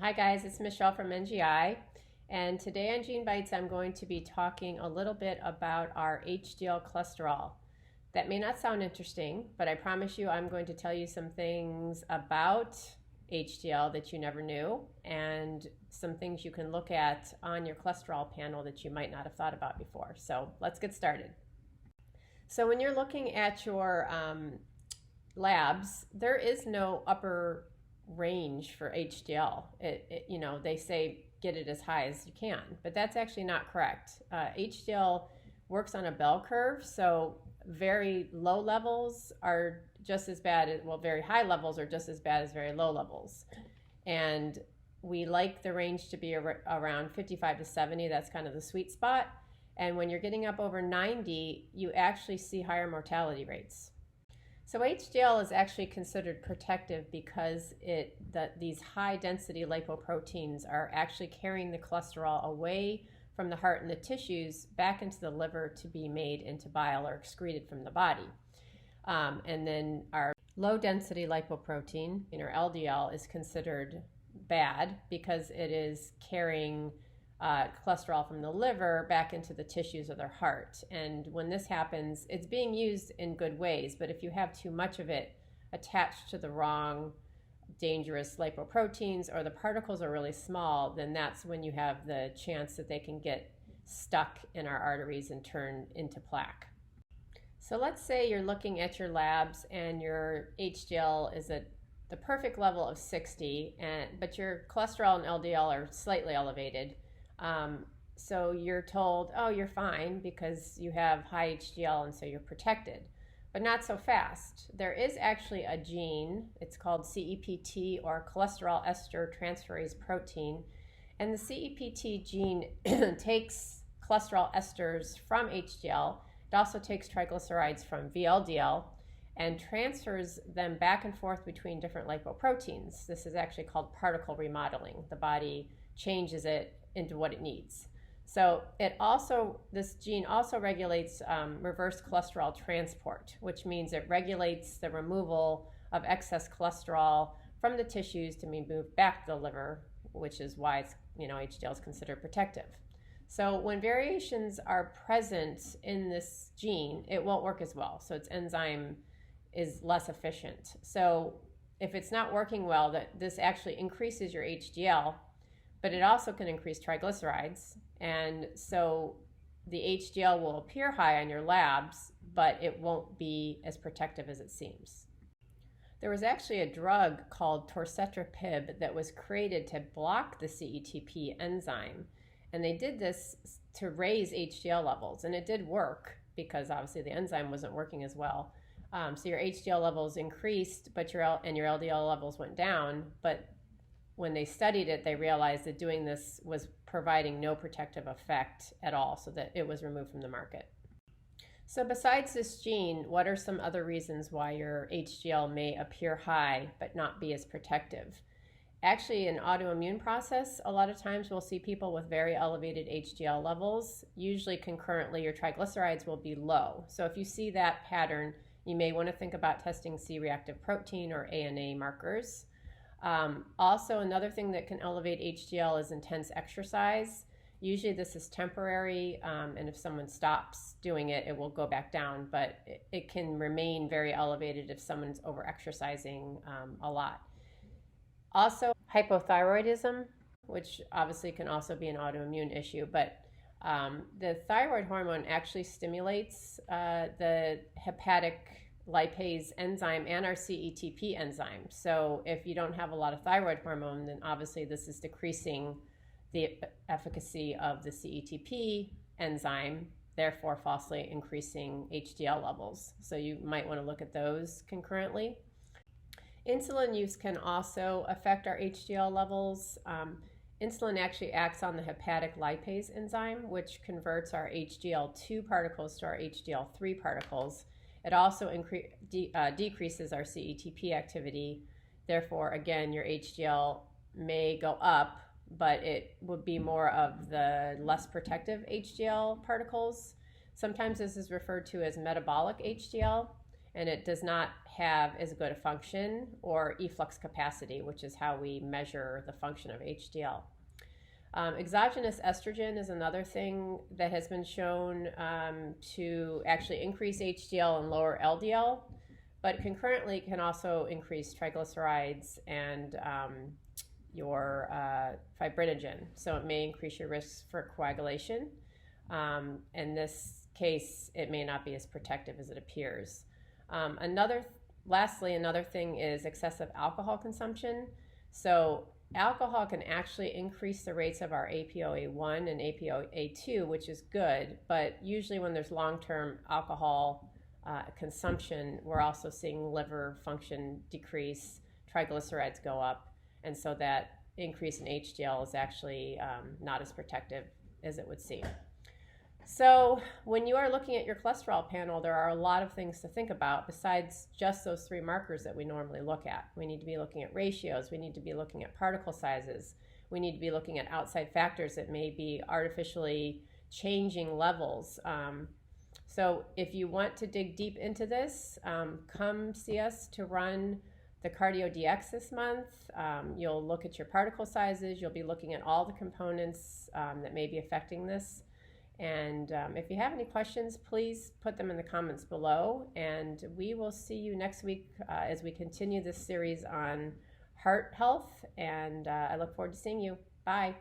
Hi guys, it's Michelle from NGI, and today on GeneBites I'm going to be talking a little bit about our HDL cholesterol. That may not sound interesting, but I promise you I'm going to tell you some things about HDL that you never knew and some things you can look at on your cholesterol panel that you might not have thought about before. So let's get started. So when you're looking at your labs, there is no upper range for HDL. They say get it as high as you can, but that's actually not correct. HDL works on a bell curve, so very low levels are just as bad as, well, very high levels are just as bad as very low levels. And we like the range to be around 55 to 70. That's kind of the sweet spot. And when you're getting up over 90, you actually see higher mortality rates. So HDL is actually considered protective because these high density lipoproteins are actually carrying the cholesterol away from the heart and the tissues back into the liver to be made into bile or excreted from the body. And then our low density lipoprotein, or LDL, is considered bad because it is carrying cholesterol from the liver back into the tissues of their heart. And when this happens, it's being used in good ways, but if you have too much of it attached to the wrong dangerous lipoproteins, or the particles are really small, then that's when you have the chance that they can get stuck in our arteries and turn into plaque. So let's say you're looking at your labs and your HDL is at the perfect level of 60, but your cholesterol and LDL are slightly elevated. So you're told, oh, you're fine because you have high HDL and so you're protected, but not so fast. There is actually a gene, it's called CEP T, or cholesterol ester transferase protein, and the CEP T gene takes cholesterol esters from HDL. It also takes triglycerides from VLDL and transfers them back and forth between different lipoproteins. This is actually called particle remodeling. The body changes it into what it needs. So this gene also regulates reverse cholesterol transport, which means it regulates the removal of excess cholesterol from the tissues to be moved back to the liver, which is why HDL is considered protective. So when variations are present in this gene, it won't work as well. So its enzyme is less efficient. So if it's not working well, this actually increases your HDL, but it also can increase triglycerides. And so the HDL will appear high on your labs, but it won't be as protective as it seems. There was actually a drug called torcetrapib that was created to block the CETP enzyme. And they did this to raise HDL levels. And it did work because obviously the enzyme wasn't working as well. So your HDL levels increased, but your LDL levels went down. But when they studied it, they realized that doing this was providing no protective effect at all, so that it was removed from the market. So besides this gene, what are some other reasons why your HDL may appear high but not be as protective? Actually, in autoimmune process, a lot of times we'll see people with very elevated HDL levels. Usually concurrently, your triglycerides will be low. So if you see that pattern, you may want to think about testing C-reactive protein or ANA markers. Also, another thing that can elevate HDL is intense exercise. Usually this is temporary, and if someone stops doing it, it will go back down, but it can remain very elevated if someone's over-exercising a lot. Also, hypothyroidism, which obviously can also be an autoimmune issue, but the thyroid hormone actually stimulates the hepatic lipase enzyme and our CETP enzyme. So if you don't have a lot of thyroid hormone, then obviously this is decreasing the efficacy of the CETP enzyme, therefore falsely increasing HDL levels. So you might want to look at those concurrently. Insulin use can also affect our HDL levels. Insulin actually acts on the hepatic lipase enzyme, which converts our HDL2 particles to our HDL3 particles. It also decreases our CETP activity. Therefore, again, your HDL may go up, but it would be more of the less protective HDL particles. Sometimes this is referred to as metabolic HDL. and it does not have as good a function or efflux capacity, which is how we measure the function of HDL. Exogenous estrogen is another thing that has been shown to actually increase HDL and lower LDL, but concurrently can also increase triglycerides and your fibrinogen. So it may increase your risk for coagulation. In this case, it may not be as protective as it appears. Lastly, another thing is excessive alcohol consumption. So alcohol can actually increase the rates of our ApoA1 and ApoA2, which is good, but usually when there's long-term alcohol consumption, we're also seeing liver function decrease, triglycerides go up, and so that increase in HDL is actually not as protective as it would seem. So when you are looking at your cholesterol panel, there are a lot of things to think about besides just those 3 markers that we normally look at. We need to be looking at ratios. We need to be looking at particle sizes. We need to be looking at outside factors that may be artificially changing levels. So if you want to dig deep into this, come see us to run the Cardio DX this month. You'll look at your particle sizes. You'll be looking at all the components that may be affecting this. And if you have any questions, please put them in the comments below. And we will see you next week as we continue this series on heart health. And I look forward to seeing you. Bye.